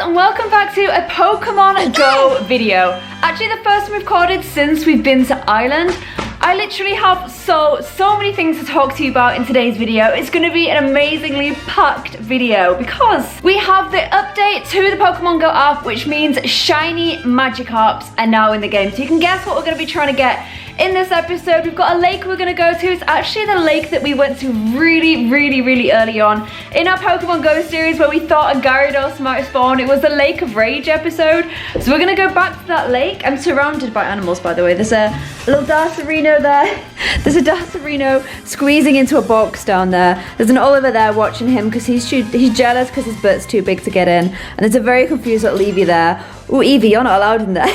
and welcome back to a Pokemon Go video. Actually the first one we've recorded since we've been to Ireland. I literally have so many things to talk to you about in today's video. It's going to be an amazingly packed video because we have the update to the Pokemon Go app, which means shiny Magikarps are now in the game. So you can guess what we're going to be trying to get in this episode. We've got a lake we're going to go to. It's actually the lake that we went to really early on in our Pokemon Go series where we thought a Gyarados might spawn. It was the Lake of Rage episode. So we're going to go back to that lake. I'm surrounded by animals, by the way. There's a little Darcerino there. There's a Darcerino squeezing into a box down there. There's an Oliver there watching him because he's jealous because his butt's too big to get in. And there's a very confused little Eevee there. Oh, Eevee, you're not allowed in there.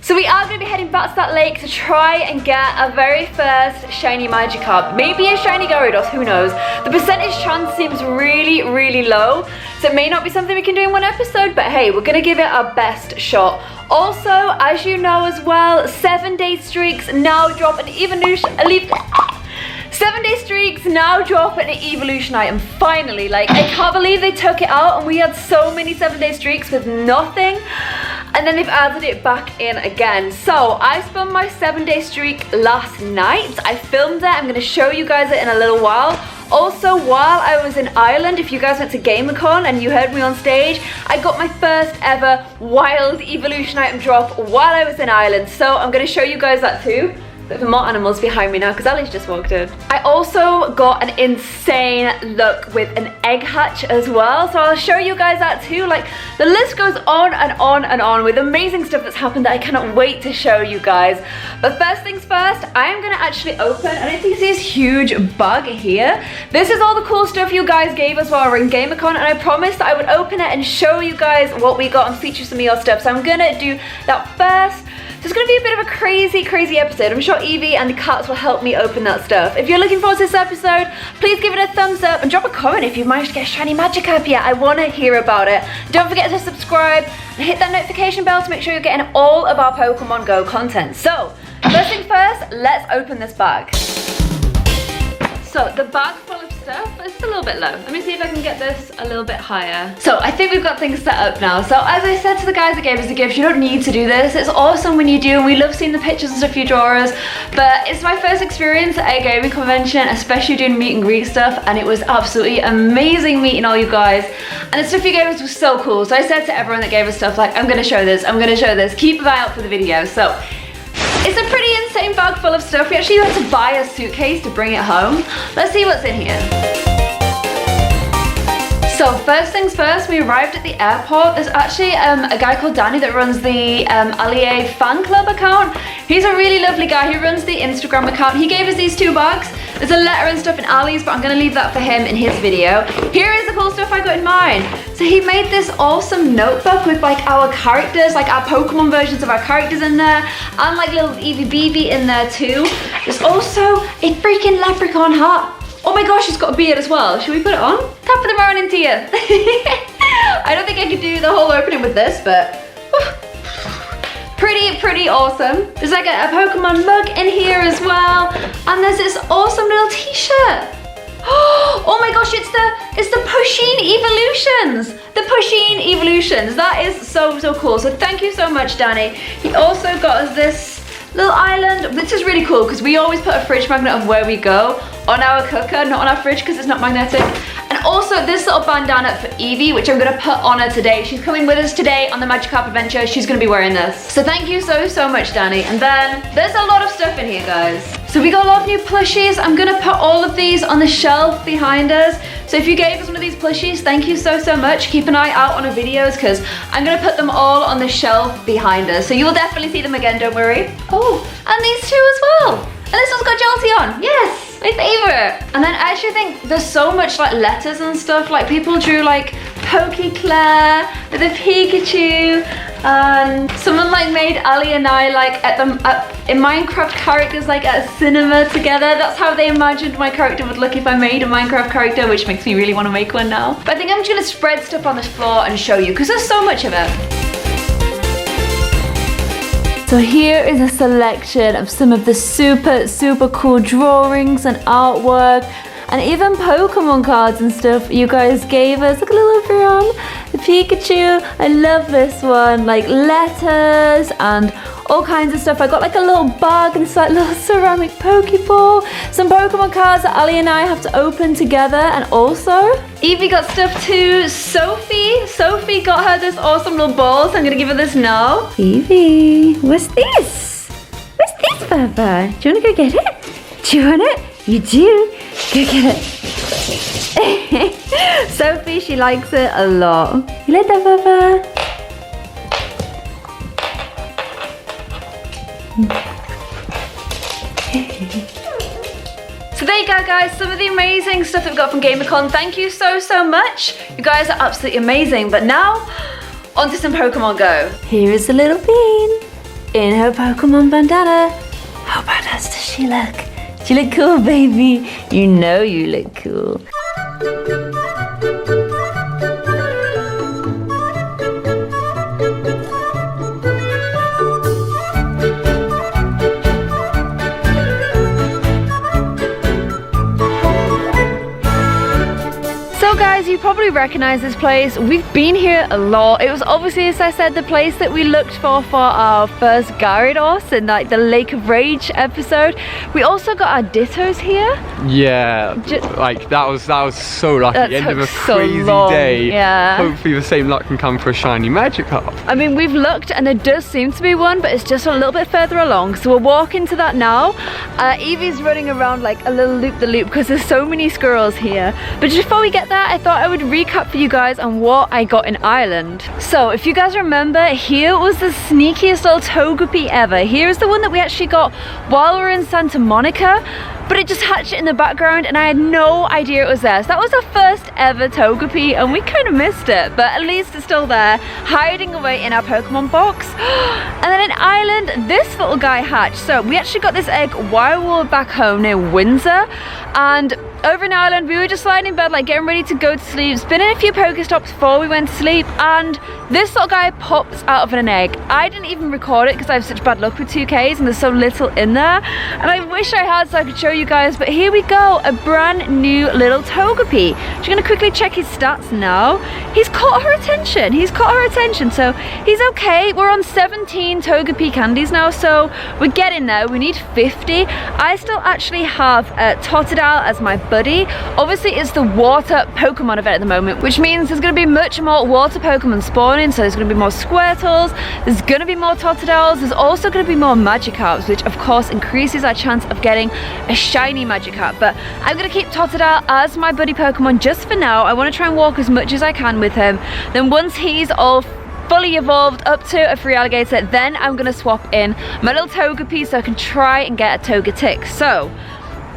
So we are going to be heading back to that lake to try and get our very first shiny Magikarp. Maybe a shiny Gyarados, who knows. The percentage chance seems really low. So it may not be something we can do in one episode, but hey, we're going to give it our best shot. Also, as you know as well, 7-day streaks now drop an evolution. 7-day streaks now drop an evolution item, finally. Like, I can't believe they took it out and we had so many 7-day streaks with nothing. And then they've added it back in again. So I spun my 7-day streak last night. I filmed it. I'm going to show you guys it in a little while. Also, while I was in Ireland, if you guys went to GamerCon and you heard me on stage, I got my first ever wild evolution item drop while I was in Ireland. So I'm going to show you guys that too. There's more animals behind me now because Ali's just walked in. I also got an insane look with an egg hatch as well. So I'll show you guys that too. Like, the list goes on and on and on with amazing stuff that's happened that I cannot wait to show you guys. But first things first, I am going to actually open, and I think this huge bag here. This is all the cool stuff you guys gave us while we were in GamerCon, and I promised that I would open it and show you guys what we got and feature some of your stuff. So I'm going to do that first. So it's going to be a bit of a crazy episode. I'm sure Eevee and the cats will help me open that stuff. If you're looking forward to this episode, please give it a thumbs up and drop a comment if you've managed to get a shiny Magikarp yet. I want to hear about it. Don't forget to subscribe and hit that notification bell to make sure you're getting all of our Pokemon Go content. So, first thing first, let's open this bag. So the bag full of stuff, it's a little bit low. Let me see if I can get this a little bit higher. So I think we've got things set up now. So as I said to the guys that gave us the gift, you don't need to do this. It's awesome when you do, and we love seeing the pictures and stuff you draw us. But it's my first experience at a gaming convention, especially doing meet and greet stuff, and it was absolutely amazing meeting all you guys. And the stuff you gave us was so cool. So I said to everyone that gave us stuff, like, I'm gonna show this, I'm gonna show this. Keep an eye out for the video. So it's a pretty insane bag full of stuff. We actually had to buy a suitcase to bring it home. Let's see what's in here. So first things first, we arrived at the airport. There's actually a guy called Danny that runs the Allier fan club account. He's a really lovely guy. He runs the Instagram account. He gave us these 2 bags. There's a letter and stuff in Ali's, but I'm going to leave that for him in his video. Here is the cool stuff I got in mine. So he made this awesome notebook with like our characters, like our Pokemon versions of our characters in there, and like little Eevee BB in there too. There's also a freaking leprechaun hat. Oh my gosh, it's got a beard as well. Should we put it on? Tap them around into you. I don't think I could do the whole opening with this, but pretty awesome. There's like a Pokemon mug in here as well, and there's this awesome little t-shirt. Oh my gosh, it's the Pusheen Evolutions. The Pusheen Evolutions. That is so cool. So thank you so much, Danny. He also got us this little island. This is really cool because we always put a fridge magnet of where we go on our cooker, not on our fridge because it's not magnetic. And also this little bandana for Eevee, which I'm going to put on her today. She's coming with us today on the Magikarp adventure. She's going to be wearing this. So thank you so much, Danny. And then there's a lot of stuff in here, guys. So we got a lot of new plushies. I'm going to put all of these on the shelf behind us. So if you gave us one of these plushies, thank you so much. Keep an eye out on our videos because I'm going to put them all on the shelf behind us. So you'll definitely see them again, don't worry. Oh, and these 2 as well. And this one's got Jolteon. Yes, my favorite. And then I actually think there's so much like letters and stuff. Like people drew like Clare with a Pikachu. And someone like made Ali and I like in Minecraft characters like at a cinema together. That's how they imagined my character would look if I made a Minecraft character, which makes me really want to make one now. But I think I'm just gonna spread stuff on this floor and show you because there's so much of it. So here is a selection of some of the super cool drawings and artwork and even Pokemon cards and stuff you guys gave us. Look at little Brian. Pikachu. I love this one. Like letters and all kinds of stuff. I got like a little bag and this like little ceramic Pokeball. Some Pokemon cards that Ali and I have to open together. And also, Evie got stuff too. Sophie got her this awesome little ball. So I'm gonna give her this now. Evie, what's this? What's this, Baba? Do you wanna go get it? Do you want it? You do? Go get it. Sophie, she likes it a lot. You like that, Baba? So there you go, guys, some of the amazing stuff that we got from GamerCon. Thank you so much. You guys are absolutely amazing. But now, on to some Pokemon Go. Here is the little bean in her Pokemon bandana. How badass does she look? You look cool, baby. You know you look cool. So guys, you probably recognize this place. We've been here a lot. It was obviously, as I said, the place that we looked for our first Gyarados in like the Lake of Rage episode. We also got our Dittos here. Yeah, like that was so lucky. End of a crazy day. Yeah. Hopefully the same luck can come for a shiny Magikarp. I mean, we've looked and there does seem to be one, but it's just a little bit further along. So we'll walk into that now. Evie's running around like a little loop-the-loop because there's so many squirrels here. But just before we get there, I thought I would recap for you guys on what I got in Ireland. So if you guys remember, here was the sneakiest little Togepi ever. Here's the one that we actually got while we were in Santa Monica, but it just hatched in the background and I had no idea it was there. So that was our first ever Togepi and we kind of missed it, but at least it's still there, hiding away in our Pokemon box. And then in Ireland, this little guy hatched. So we actually got this egg while we were back home near Windsor, and over in Ireland, we were just lying in bed, like getting ready to go to sleep, spinning a few Pokestops before we went to sleep, and this little guy pops out of an egg. I didn't even record it because I have such bad luck with 2Ks and there's so little in there. And I wish I had so I could show you guys, but here we go, a brand new little Togepi. Just gonna quickly check his stats now. He's caught her attention. So he's okay. We're on 17 Togepi candies now, so we're getting there. We need 50. I still actually have Totodile as my buddy. Obviously it's the water Pokemon event at the moment, which means there's going to be much more water Pokemon spawning, so there's going to be more Squirtles, there's going to be more Totodiles, there's also going to be more Magikarps, which of course increases our chance of getting a shiny Magikarp. But I'm going to keep Totodile as my buddy Pokemon just for now. I want to try and walk as much as I can with him. Then once he's all fully evolved up to a free alligator, then I'm going to swap in my little Togepi so I can try and get a Togetic. So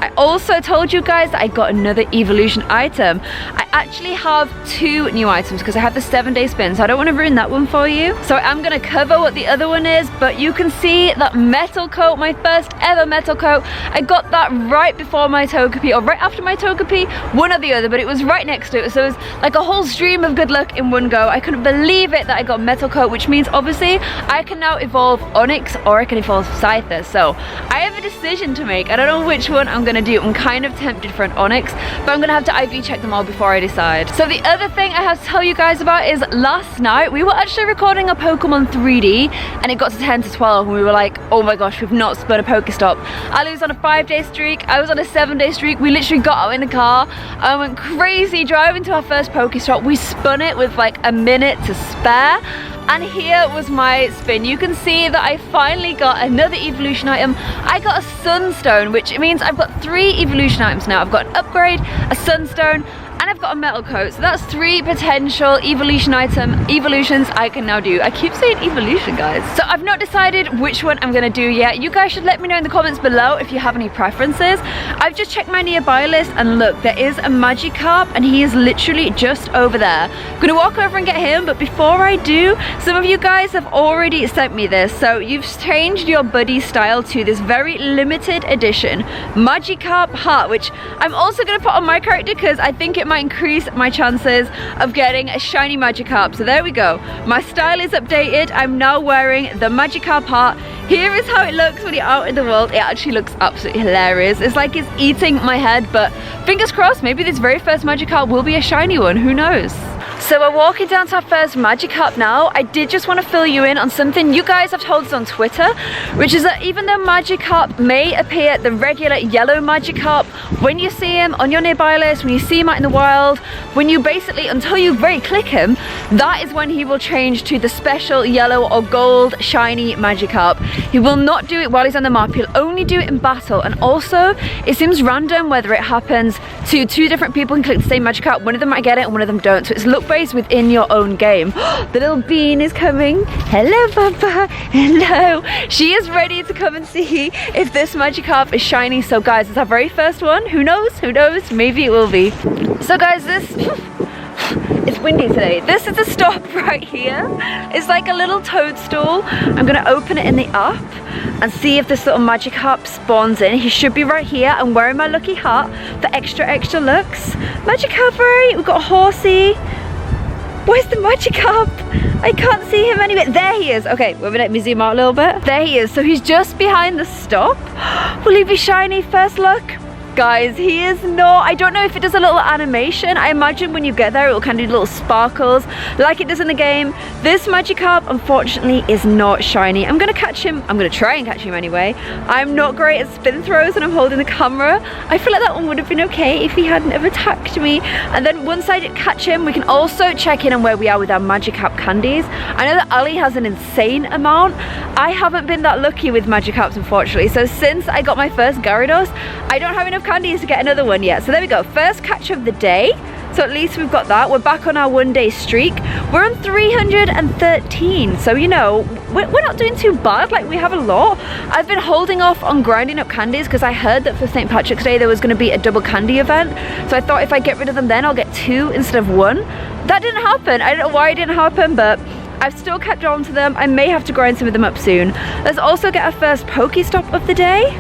I also told you guys that I got another evolution item. I actually have 2 new items because I have the 7-day spin, so I don't want to ruin that one for you. So I'm going to cover what the other one is, but you can see that metal coat, my first ever metal coat. I got that right before my Togepi, or right after my Togepi, one or the other, but it was right next to it. So it was like a whole stream of good luck in one go. I couldn't believe it that I got metal coat, which means obviously I can now evolve Onix or I can evolve Scyther. So I have a decision to make. I don't know which one I'm going to do. I'm kind of tempted for an Onix, but I'm going to have to IV check them all before I decide. So the other thing I have to tell you guys about is last night we were actually recording a Pokemon 3D and it got to 10 to 12 and we were like, oh my gosh, we've not spun a Pokestop. Ali was on a 5-day streak, I was on a 7-day streak. We literally got out in the car and went crazy driving to our first Pokestop. We spun it with like a minute to spare. And here was my spin. You can see that I finally got another evolution item. I got a Sunstone, which means I've got 3 evolution items now. I've got an upgrade, a Sunstone, and I've got a metal coat. So that's 3 potential evolutions I can now do. I keep saying evolution, guys. So I've not decided which one I'm gonna do yet. You guys should let me know in the comments below if you have any preferences. I've just checked my nearby list and look, there is a Magikarp and he is literally just over there. I'm gonna walk over and get him, but before I do, some of you guys have already sent me this. So you've changed your buddy style to this very limited edition Magikarp heart, which I'm also gonna put on my character because I think it might increase my chances of getting a shiny Magikarp. So there we go. My style is updated. I'm now wearing the Magikarp heart. Here is how it looks when you're out in the world. It actually looks absolutely hilarious. It's like it's eating my head, but fingers crossed, maybe this very first Magikarp will be a shiny one. Who knows? So we're walking down to our first Magikarp now. I did just want to fill you in on something you guys have told us on Twitter, which is that even though Magikarp may appear the regular yellow Magikarp, when you see him on your nearby list, when you see him out in the wild, when you basically, until you very click him, that is when he will change to the special yellow or gold shiny Magikarp. He will not do it while he's on the map, he'll only do it in battle, and also it seems random whether it happens to two different people who click the same Magikarp. One of them might get it and one of them don't, so it's look based within your own game. The little bean is coming. Hello, Papa. Hello. She is ready to come and see if this Magikarp is shiny. So guys, it's our very first one. Who knows? Who knows? Maybe it will be. So guys, it's windy today. This is a stop right here. It's like a little toadstool. I'm gonna open it in the app and see if this little Magikarp spawns in. He should be right here. I'm wearing my lucky hat for extra looks. Magikarp, right? We've got a horsey. Where's the Magikarp? I can't see him anywhere. There he is. Okay, wait a minute, let me zoom out a little bit. There he is. So he's just behind the stop. Will he be shiny? First look. Guys, he is not. I don't know if it does a little animation. I imagine when you get there, it will kind of do little sparkles like it does in the game. This Magikarp, unfortunately, is not shiny. I'm gonna catch him. I'm gonna try and catch him anyway. I'm not great at spin throws when I'm holding the camera. I feel like that one would have been okay if he hadn't have attacked me. And then once I did catch him, we can also check in on where we are with our Magikarp candies. I know that Ali has an insane amount. I haven't been that lucky with Magikarps, unfortunately. So since I got my first Gyarados, I don't have enough candies to get another one yet. So there we go, first catch of the day. So at least we've got that. We're back on our 1-day streak. We're on 313. So you know, we're not doing too bad. Like, we have a lot. I've been holding off on grinding up candies because I heard that for St. Patrick's Day there was going to be a double candy event. So I thought if I get rid of them then I'll get 2 instead of 1. That didn't happen. I don't know why it didn't happen, but I've still kept on to them. I may have to grind some of them up soon. Let's also get our first Pokestop of the day.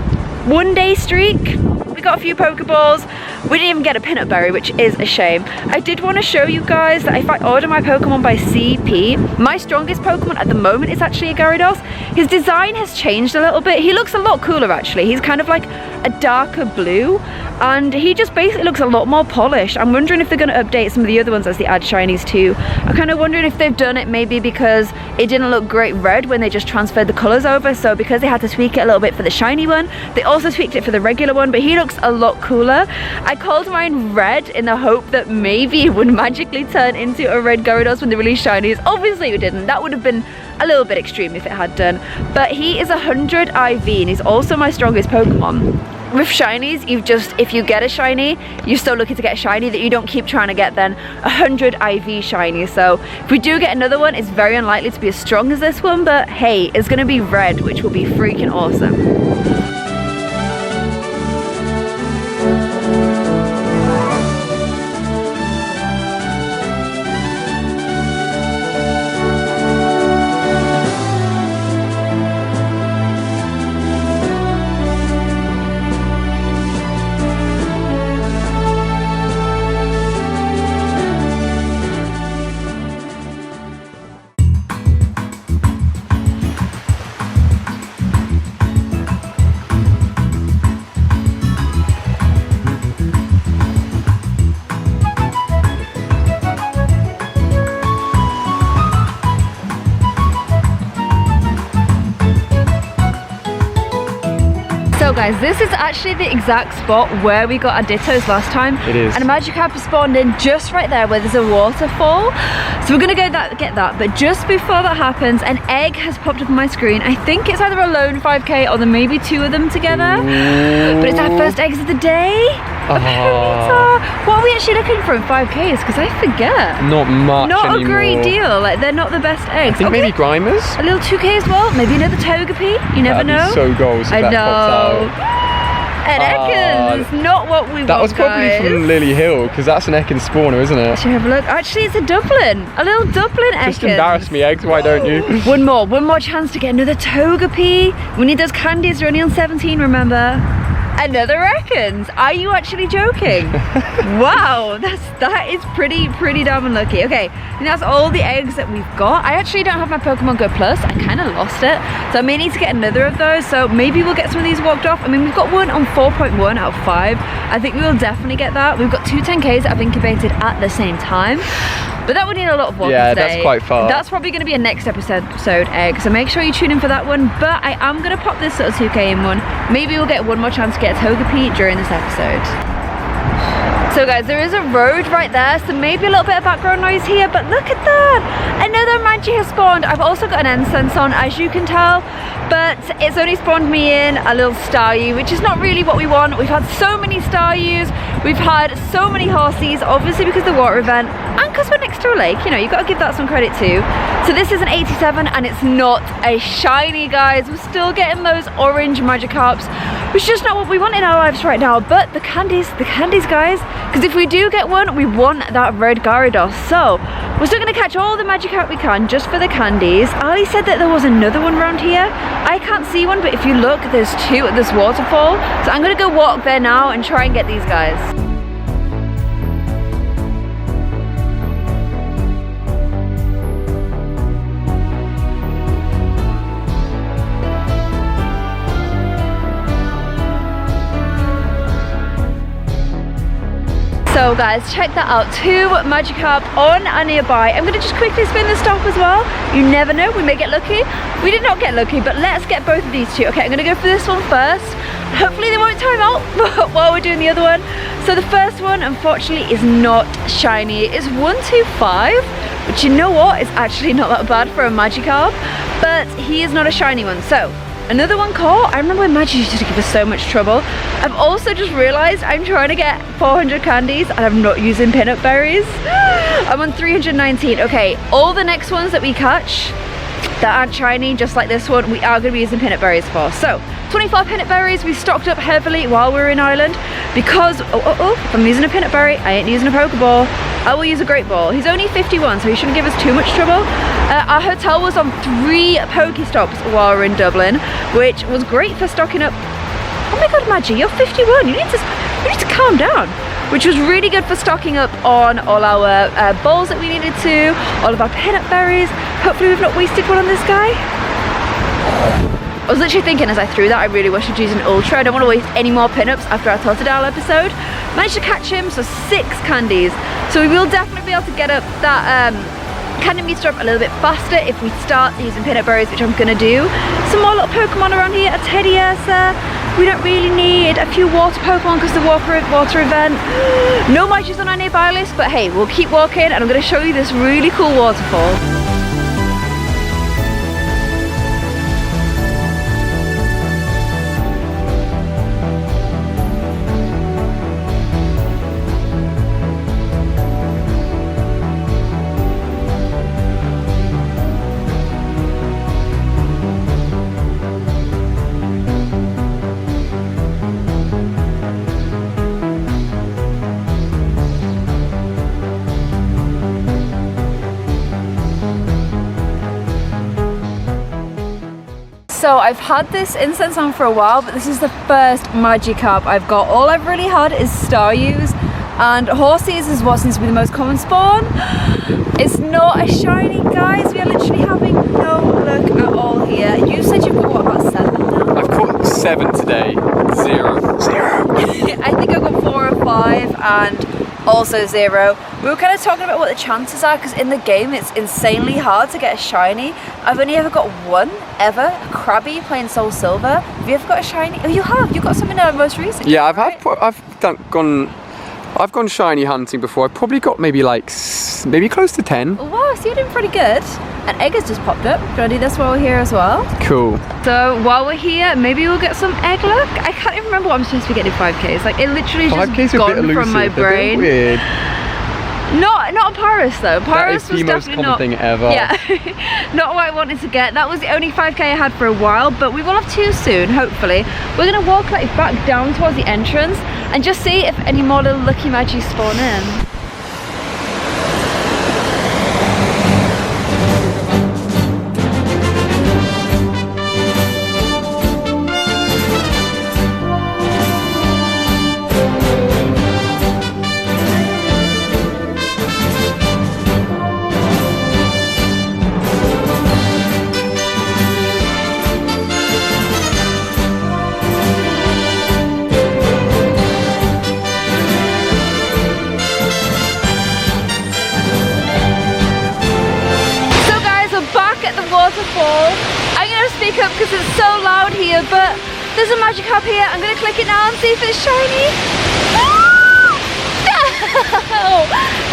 1-day streak. We got a few Pokeballs. We didn't even get a peanut berry, which is a shame. I did want to show you guys that if I order my Pokemon by CP, my strongest Pokemon at the moment is actually a Gyarados. His design has changed a little bit. He looks a lot cooler actually. He's kind of like a darker blue and he just basically looks a lot more polished. I'm wondering if they're going to update some of the other ones as they add shinies too. I'm kind of wondering if they've done it maybe because it didn't look great red when they just transferred the colors over, so because they had to tweak it a little bit for the shiny one, they also tweaked it for the regular one, but he looks a lot cooler. I called mine red in the hope that maybe it would magically turn into a red Gyarados when they released shinies. Obviously it didn't. That would have been a little bit extreme if it had done, but he is 100 IV and he's also my strongest Pokemon. With shinies, if you get a shiny, you're still looking to get a shiny that you don't keep trying to get then 100 IV shiny. So if we do get another one, it's very unlikely to be as strong as this one, but hey, it's gonna be red, which will be freaking awesome. So guys, this is actually the exact spot where we got our Dittos last time. It is. And a Magikarp has spawned in just right there where there's a waterfall. So we're gonna go get that, but just before that happens, an egg has popped up on my screen. I think it's either a lone 5k or there may be 2 of them together. Ooh. But it's our first eggs of the day. What are we actually looking for in 5ks? Because I forget. Not much Not anymore. a great deal. Like, they're not the best eggs. I think maybe Grimers? A little 2k as well. Maybe another Togepi. You never know. That'd be so goals if I that know. pops out. An Ekans, not what we want. That was probably from Lily Hill, because that's an Ekans spawner, isn't it? Should we have a look? Actually, it's a Dublin. A little Dublin Ekans. Just embarrass me, eggs, why don't you? One more chance to get another Togepi. We need those candies, we're only on 17, remember? Another Ekans. Are you actually joking? Wow, that is pretty damn unlucky. Okay, and that's all the eggs that we've got. I actually don't have my Pokemon Go Plus. I kind of lost it, so I may need to get another of those. So maybe we'll get some of these walked off. I mean, we've got one on 4.1 out of 5. I think we will definitely get that. We've got 2 10Ks that I've incubated at the same time. But that would need a lot of work Yeah, today. that's quite far. That's probably going to be a next episode egg, so make sure you tune in for that one. But I am going to pop this sort of 2k in one. Maybe we'll get one more chance to get a Togepi during this episode. So guys, there is a road right there, so maybe a little bit of background noise here, but look at that! Another Magi has spawned. I've also got an incense on, as you can tell, but it's only spawned me in a little Staryu, which is not really what we want. We've had so many Staryus, we've had so many Horsies, obviously because of the water event, and because we're next to a lake, you know, you've got to give that some credit too. So this is an 87, and it's not a shiny, guys. We're still getting those orange Magikarps, which is just not what we want in our lives right now, but the candies, guys. Because if we do get one, we want that red Gyarados. So we're still going to catch all the Magikarp we can just for the candies. Ali said that there was another one around here. I can't see one, but if you look, there's two at this waterfall. So I'm going to go walk there now and try and get these guys. So guys, check that out, 2 Magikarp on a nearby. I'm gonna just quickly spin the stop as well. You never know, we may get lucky. We did not get lucky, but let's get both of these 2. Okay, I'm gonna go for this one first. Hopefully they won't time out while we're doing the other one. So the first one, unfortunately, is not shiny. It's 125, but you know what? It's actually not that bad for a Magikarp, but he is not a shiny one. So another one caught. I remember when Magi used to give us so much trouble. I've also just realized I'm trying to get 400 candies and I'm not using peanut berries. I'm on 319. Okay, all the next ones that we catch that aren't shiny, just like this one, we are going to be using peanut berries for. So 25 peanut berries. We stocked up heavily while we were in Ireland because if I'm using a peanut berry, I ain't using a Pokeball. I will use a Great Ball. He's only 51, so he shouldn't give us too much trouble. Our hotel was on 3 Pokestops while we were in Dublin, which was great for stocking up. Oh my god, Magi, you're 51. You need to calm down. Which was really good for stocking up on all our balls that we needed to, all of our peanut berries. Hopefully we've not wasted one on this guy. I was literally thinking as I threw that, I really wish I'd use an Ultra. I don't want to waste any more pinups after our Totodile episode. Managed to catch him, so 6 candies. So we will definitely be able to get up that candy meter up a little bit faster if we start using peanut berries, which I'm going to do. Some more little Pokemon around here, a Teddy Ursa. We don't really need a few water Pokemon because the water event. No Magi's on our nearby list, but hey, we'll keep walking and I'm going to show you this really cool waterfall. So I've had this incense on for a while, but this is the first Magikarp I've got. All I've really had is Staryus, and Horsies is what seems to be the most common spawn. It's not a shiny, guys. We are literally having no luck at all here. You said you've got what, about 7 now? I've caught 7 today. 0. I think I've got 4 or 5 and also 0. We were kind of talking about what the chances are because in the game it's insanely hard to get a shiny. I've only ever got 1 ever, a Krabby playing Soul Silver. Have you ever got a shiny? Oh, you have. You got something most recent. Yeah, I've gone shiny hunting before. I've probably got maybe close to 10. Oh, wow, so you're doing pretty good. An egg has just popped up. Do you want to do this while we're here as well? Cool. So while we're here, maybe we'll get some egg luck. I can't even remember what I'm supposed to be getting 5Ks. Like it literally just gone from my brain. Weird. Not on Paris though. Paris was the most definitely common not thing ever. Yeah, not what I wanted to get. That was the only 5K I had for a while, but we will have 2 soon, hopefully. We're gonna walk like back down towards the entrance and just see if any more little lucky Magis spawn in. waterfall. I'm gonna speak up because it's so loud here, but there's a Magikarp here. I'm gonna click it now and see if it's shiny. No!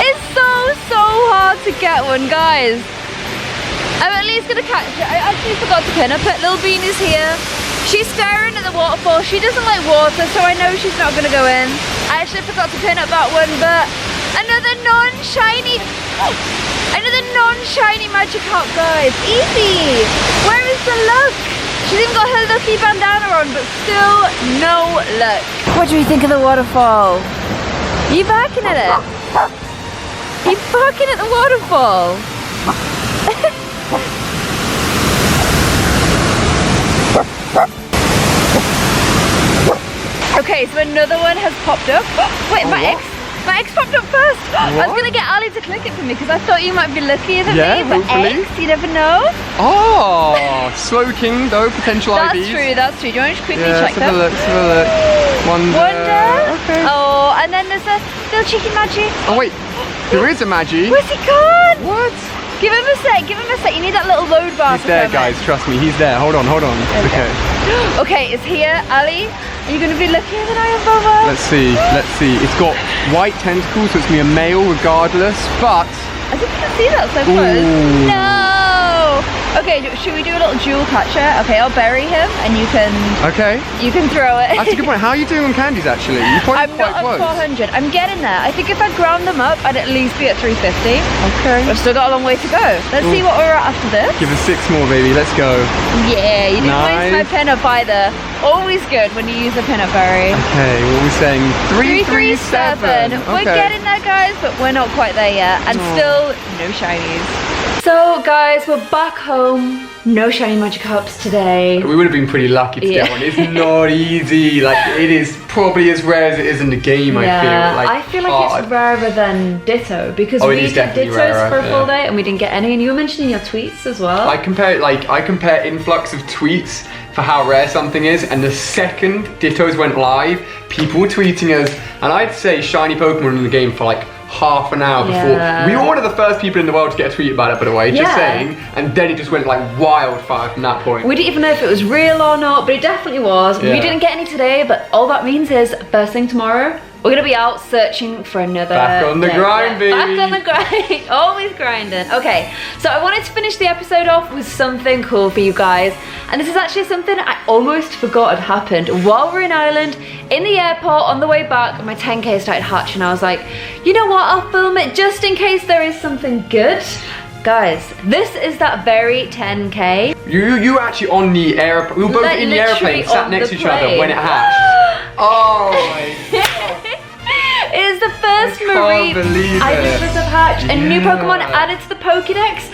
It's so hard to get one, guys. I'm at least gonna catch it. I actually forgot to pin her, but Little Beanie's here. She's staring at the waterfall. She doesn't like water, so I know she's not gonna go in. I actually forgot to pin up that one, but another non-shiny Magikarp, guys. Easy. Where is the luck? She's even got her lucky bandana on, but still no luck. What do you think of the waterfall? Are you barking at it? Are you barking at the waterfall? Okay, so another one has popped up. Wait, my ex popped up first. I was gonna get Ali to click it for me because I thought you might be luckier than me, but hopefully. X, you never know. Oh, Slow King though, potential IDs. That's true. Do you want to quickly check them? Let's have a look. Wonder. Okay. Oh, and then there's a little cheeky Magi. Oh wait, there is a Magi. Where's he gone? What? Give him a sec, You need that little load bar. He's there, guys, trust me, he's there. Hold on. Okay. Okay, it's here. Ali, are you going to be luckier than I am, Baba? Let's see. It's got white tentacles, so it's going to be a male regardless, but... I didn't even see that so close. No! Okay, should we do a little dual catcher? Okay, I'll bury him and you can... Okay. You can throw it. That's a good point. How are you doing on candies, actually? You're quite not close. At 400. I'm getting there. I think if I ground them up, I'd at least be at 350. Okay. I've still got a long way to go. Let's see what we're at after this. Give us 6 more, baby. Let's go. Yeah, you didn't waste my pin up either. Always good when you use a pin up berry. Okay, what are we saying? 337. We're getting there, guys, but we're not quite there yet. And still no shinies. So guys, we're back home. No shiny Magikarps today. We would have been pretty lucky to get one. It's not easy. Like, it is probably as rare as it is in the game, I feel like it's rarer than Ditto because we did Dittos for a full day and we didn't get any, and you were mentioning your tweets as well. I compare influx of tweets for how rare something is, and the second Dittos went live, people were tweeting us, and I'd say shiny Pokemon in the game for like half an hour before. We were one of the first people in the world to get a tweet about it, by the way, just saying, and then it just went like wildfire from that point. We didn't even know if it was real or not, but it definitely was. We didn't get any today, but all that means is first thing tomorrow, we're gonna be out searching for another. Back on the grind, baby. Back on the grind. Always grinding. Okay, so I wanted to finish the episode off with something cool for you guys. And this is actually something I almost forgot had happened. While we're in Ireland, in the airport, on the way back, my 10K started hatching. I was like, you know what, I'll film it just in case there is something good. Guys, this is that very 10K. You actually on the airplane. We were both in the airplane, sat next to each other when it hatched. Oh my god. It is the first Mareep Ivysaur hatch, a new Pokemon added to the Pokédex.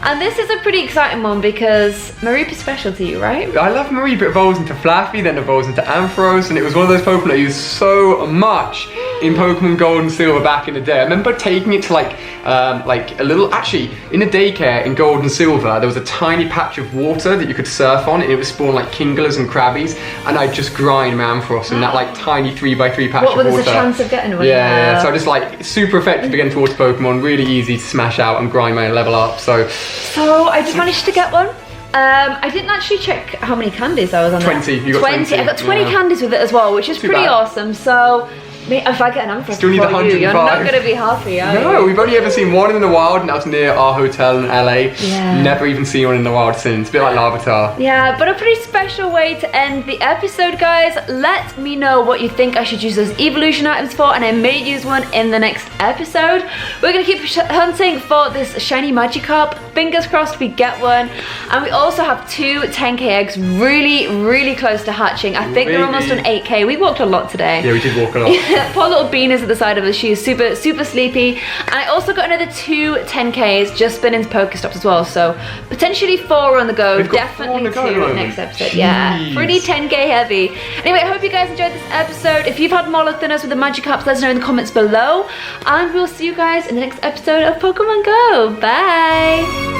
And this is a pretty exciting one because Mareep is special to you, right? I love Mareep. It evolves into Flaffy, then evolves into Ampharos, and it was one of those Pokemon I used so much in Pokemon Gold and Silver back in the day. I remember taking it to like a little, actually, in a daycare in Gold and Silver, there was a tiny patch of water that you could surf on, and it would spawn like Kingulars and Krabbies, and I'd just grind my Ampharos in that like tiny 3x3 patch of water. What was the chance of getting one? Yeah, so I just like super effective against water Pokemon, really easy to smash out and grind my level up. So I just managed to get one. I didn't actually check how many candies I was on. 20. You got 20. I got 20 candies with it as well, which is pretty awesome. So if I get an Ampharos still need 105. You're not going to be happy, are you? No, we've only ever seen one in the wild, and that was near our hotel in LA. Yeah. Never even seen one in the wild since. A bit like Larvitar. Yeah, but a pretty special way to end the episode, guys. Let me know what you think I should use those evolution items for, and I may use one in the next episode. We're going to keep hunting for this shiny Magikarp. Fingers crossed we get one. And we also have 2 10K eggs really close to hatching. I think they're almost on 8K. We walked a lot today. Yeah, we did walk a lot. Poor little Bean is at the side of us. She is super sleepy. And I also got another 2 10Ks just been into Pokestops as well. So potentially 4 on the go. Definitely 2 next episode. Jeez. Yeah, pretty 10K heavy. Anyway, I hope you guys enjoyed this episode. If you've had more luck than us with the Magikarps, let us know in the comments below. And we'll see you guys in the next episode of Pokemon Go. Bye.